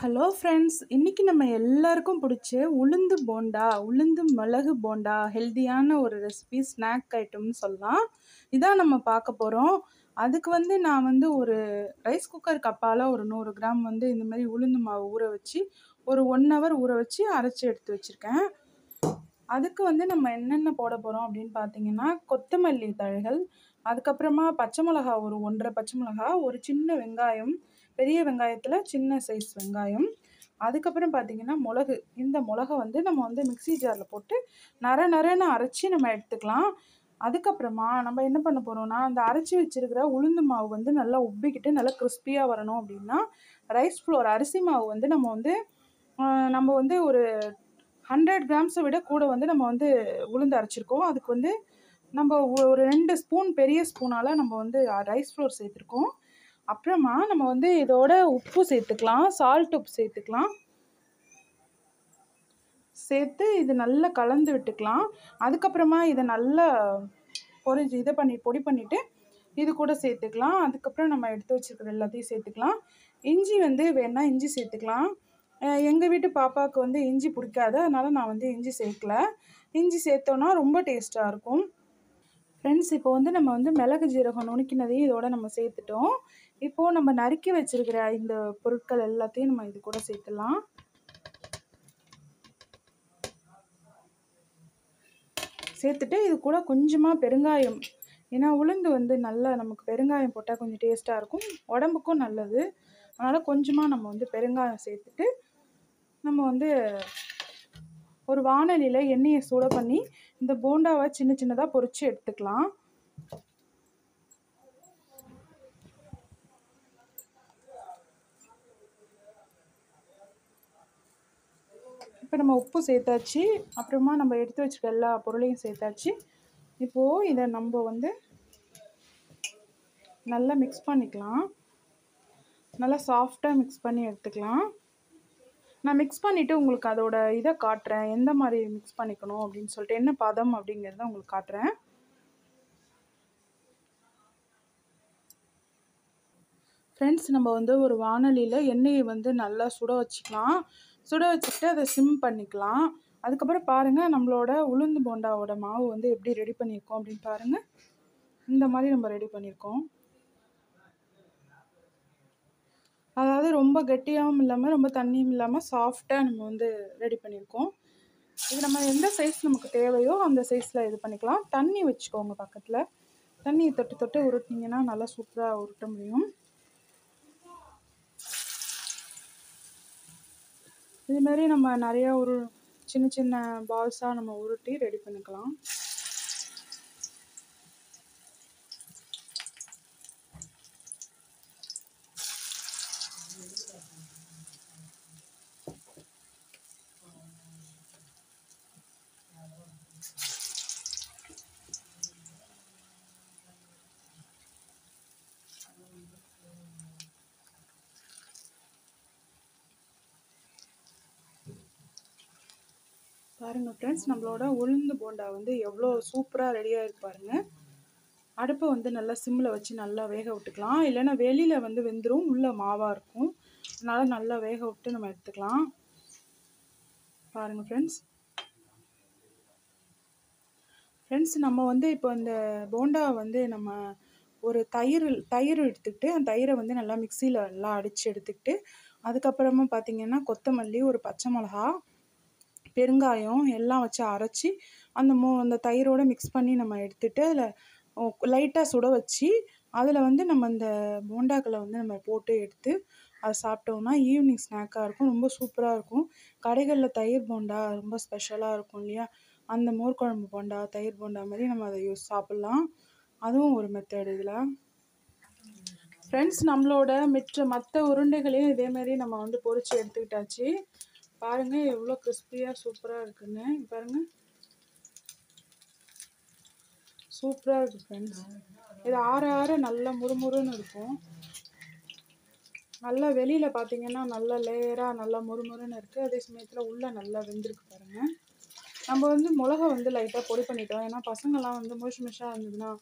Hello friends, இன்னைக்கு நம்ம எல்லாருக்கும் பிடிச்ச உளுந்து போண்டா, உளுந்து மிளகு போண்டா ஹெல்தியான ஒரு ரெசிபி ஸ்நாக் ஐட்டம்னு சொல்லலாம். இதான் நம்ம பார்க்க போகிறோம். அதுக்கு நான் ஒரு ரைஸ் குக்கர் கப்பால் ஒரு 100 கிராம் இந்த மாதிரி உளுந்து மாவு ஊற வச்சு ஒரு 1 ஹவர் ஊற வச்சு அரைச்சி எடுத்து வச்சுருக்கேன். அதுக்கு நம்ம என்னென்ன போட போகிறோம் அப்படின்னு பார்த்தீங்கன்னா, கொத்தமல்லி தழைகள், அதுக்கப்புறமா பச்சை மிளகா ஒரு 1 1/2 பச்சை மிளகா, ஒரு சின்ன வெங்காயம், பெரிய வெங்காயத்தில் சின்ன சைஸ் வெங்காயம், அதுக்கப்புறம் பார்த்தீங்கன்னா மிளகு. இந்த மிளகை நம்ம மிக்ஸி ஜாரில் போட்டு நரன்னு அரைச்சி நம்ம எடுத்துக்கலாம். அதுக்கப்புறமா நம்ம என்ன பண்ண போகிறோம்னா, அந்த அரைச்சி வச்சிருக்கிற உளுந்து மாவு நல்லா உப்பிக்கிட்டு நல்லா கிறிஸ்பியாக வரணும் அப்படின்னா, ரைஸ் ஃப்ளோர் அரிசி மாவு நம்ம ஒரு 100 கிராம்ஸை விட கூட நம்ம உளுந்து அரைச்சிருக்கோம். அதுக்கு நம்ம ஒரு 2 ஸ்பூன் பெரிய ஸ்பூனால் நம்ம ரைஸ் ஃப்ளோர் சேர்த்துருக்கோம். அப்புறமா நம்ம இதோட உப்பு சேர்த்துக்கலாம், சால்ட் உப்பு சேர்த்துக்கலாம். சேர்த்து இது நல்லா கலந்து விட்டுக்கலாம். அதுக்கப்புறமா இதை நல்லா பொடி பண்ணிவிட்டு இது கூட சேர்த்துக்கலாம். அதுக்கப்புறம் நம்ம எடுத்து வச்சுருக்கிற எல்லாத்தையும் சேர்த்துக்கலாம். இஞ்சி வேணால் இஞ்சி சேர்த்துக்கலாம். எங்கள் வீட்டு பாப்பாவுக்கு இஞ்சி பிடிக்காது, அதனால் நான் இஞ்சி சேர்க்கல. இஞ்சி சேர்த்தோன்னா ரொம்ப டேஸ்ட்டாக இருக்கும். ஃப்ரெண்ட்ஸ், இப்போ நம்ம மிளகு ஜீரகம் நுணுக்கினதையும் இதோட நம்ம சேர்த்துட்டோம். இப்போது நம்ம நறுக்கி வச்சுருக்கிற இந்த பொருட்கள் எல்லாத்தையும் நம்ம இது கூட சேர்த்துலாம். சேர்த்துட்டு இது கூட கொஞ்சமாக பெருங்காயம், ஏன்னா உளுந்து நல்லா நமக்கு பெருங்காயம் போட்டால் கொஞ்சம் டேஸ்ட்டாக இருக்கும், உடம்புக்கும் நல்லது. அதனால் கொஞ்சமாக நம்ம பெருங்காயம் சேர்த்துட்டு நம்ம ஒரு வாணலியில் எண்ணெயை சூட பண்ணி இந்த போண்டாவை சின்ன சின்னதாக பொரித்து எடுத்துக்கலாம். இப்போ நம்ம உப்பு சேர்த்தாச்சு, அப்புறமா நம்ம எடுத்து வச்சுருக்க எல்லா பொருளையும் சேர்த்தாச்சு. இப்போது இதை நம்ம நல்லா மிக்ஸ் பண்ணிக்கலாம். நல்லா சாஃப்டாக மிக்ஸ் பண்ணி எடுத்துக்கலாம். நான் மிக்ஸ் பண்ணிவிட்டு உங்களுக்கு அதோட இதை காட்டுறேன், எந்த மாதிரி மிக்ஸ் பண்ணிக்கணும் அப்படின்னு சொல்லிட்டு, என்ன பதம் அப்படிங்கிறத உங்களுக்கு காட்டுறேன். ஃப்ரெண்ட்ஸ், நம்ம ஒரு வாணலியில் எண்ணெயை நல்லா சுட வச்சுக்கலாம். சுட வச்சுட்டு அதை சிம் பண்ணிக்கலாம். அதுக்கப்புறம் பாருங்கள், நம்மளோட உளுந்து போண்டாவோட மாவு எப்படி ரெடி பண்ணியிருக்கோம் அப்படின்னு பாருங்கள். இந்த மாதிரி நம்ம ரெடி பண்ணியிருக்கோம். அதாவது ரொம்ப கெட்டியாகவும் இல்லாமல் ரொம்ப தண்ணியும் இல்லாமல் சாஃப்டாக நம்ம ரெடி பண்ணியிருக்கோம். இது நம்ம எந்த சைஸ் நமக்கு தேவையோ அந்த சைஸில் இது பண்ணிக்கலாம். தண்ணி வச்சுக்கோங்க பக்கத்தில். தண்ணியை தொட்டு தொட்டு உருட்டினீங்கன்னா நல்லா சூப்பராக உருட்ட முடியும். இதுமாரி நம்ம நிறையா சின்ன சின்ன பால்ஸாக நம்ம உருட்டி ரெடி பண்ணிக்கலாம். பாருங்கள் ஃப்ரெண்ட்ஸ், நம்மளோட உளுந்து போண்டா எவ்வளோ சூப்பராக ரெடியாக இருக்கு பாருங்கள். அடுப்பை நல்லா சிம்மில் வச்சு நல்லா வேக விட்டுக்கலாம், இல்லைன்னா வெளியில் வெந்துடும், உள்ள மாவாக இருக்கும். அதனால் நல்லா வேக விட்டு நம்ம எடுத்துக்கலாம். பாருங்கள் ஃப்ரெண்ட்ஸ், நம்ம இப்போ இந்த போண்டா நம்ம ஒரு தயிர் எடுத்துக்கிட்டு அந்த தயிரை நல்லா மிக்சியில் நல்லா அடித்து எடுத்துக்கிட்டு, அதுக்கப்புறமா பார்த்திங்கன்னா கொத்தமல்லி, ஒரு பச்சை மிளகா, பெருங்காயம் எல்லாம் வச்சு அரைச்சி அந்த தயிரோடு மிக்ஸ் பண்ணி நம்ம எடுத்துகிட்டு அதில் லைட்டாக சுட வச்சு அதில் நம்ம இந்த போண்டாக்களை நம்ம போட்டு எடுத்து அதை சாப்பிட்டோம்னா ஈவினிங் ஸ்நாக்காக இருக்கும், ரொம்ப சூப்பராக இருக்கும். கடைகளில் தயிர் போண்டா ரொம்ப ஸ்பெஷலாக இருக்கும் இல்லையா, அந்த மோர் குழம்பு போண்டா, தயிர் போண்டா மாதிரி நம்ம அதை சாப்பிட்லாம். அதுவும் ஒரு மெத்தட் இதில். ஃப்ரெண்ட்ஸ், நம்மளோட மற்ற உருண்டைகளையும் இதேமாரி நம்ம பொரித்து எடுத்துக்கிட்டாச்சு. பாருங்கள் எவ்வளோ கிறிஸ்பியாக சூப்பராக இருக்குன்னு. பாருங்கள், சூப்பராக இருக்குது ஃப்ரெண்ட்ஸ். இது ஆற நல்லா முறுமுறுன்னு இருக்கும். நல்லா வெளியில் பார்த்தீங்கன்னா நல்லா லேயராக நல்லா முறுமுறுன்னு இருக்குது, அதே சமயத்தில் உள்ளே நல்லா வெந்திருக்கு பாருங்கள். நம்ம மிளகா லைட்டாக பொடி பண்ணிட்டோம், ஏன்னா பசங்கள்லாம் முஷாக இருந்ததுன்னா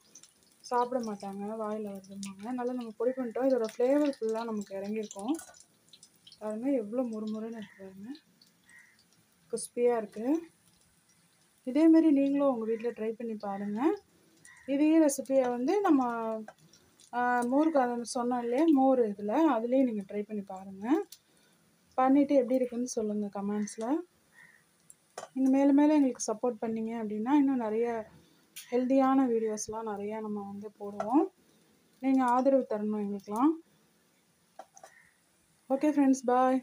சாப்பிட மாட்டாங்க, வாயில் வருதுமாங்க. அதனால் நம்ம பொடி பண்ணிட்டோம். இதோட ஃப்ளேவர் ஃபுல்லாக நமக்கு இறங்கியிருக்கோம். பாருங்கள் எவ்வளோ முறுமுறுன்னு இருக்கு பாருங்கள், கிறிஸ்பியாக இருக்குது. இதேமாரி நீங்களும் உங்கள் வீட்டில் ட்ரை பண்ணி பாருங்கள். இதே ரெசிபியை வந்து நம்ம மோருக்கு சொன்னோம் இல்லையா, மோர் இதில் அதுலேயும் நீங்கள் ட்ரை பண்ணி பாருங்கள். பண்ணிவிட்டு எப்படி இருக்குன்னு சொல்லுங்கள் கமெண்ட்ஸில். நீங்கள் மேலே மேலே எங்களுக்கு சப்போர்ட் பண்ணிங்க அப்படின்னா இன்னும் நிறைய ஹெல்த்தியான வீடியோஸ்லாம் நிறையா நம்ம வந்து போடுவோம். நீங்கள் ஆதரவு தரணும் எங்களுக்கெலாம். ஓகே ஃப்ரெண்ட்ஸ், பாய்.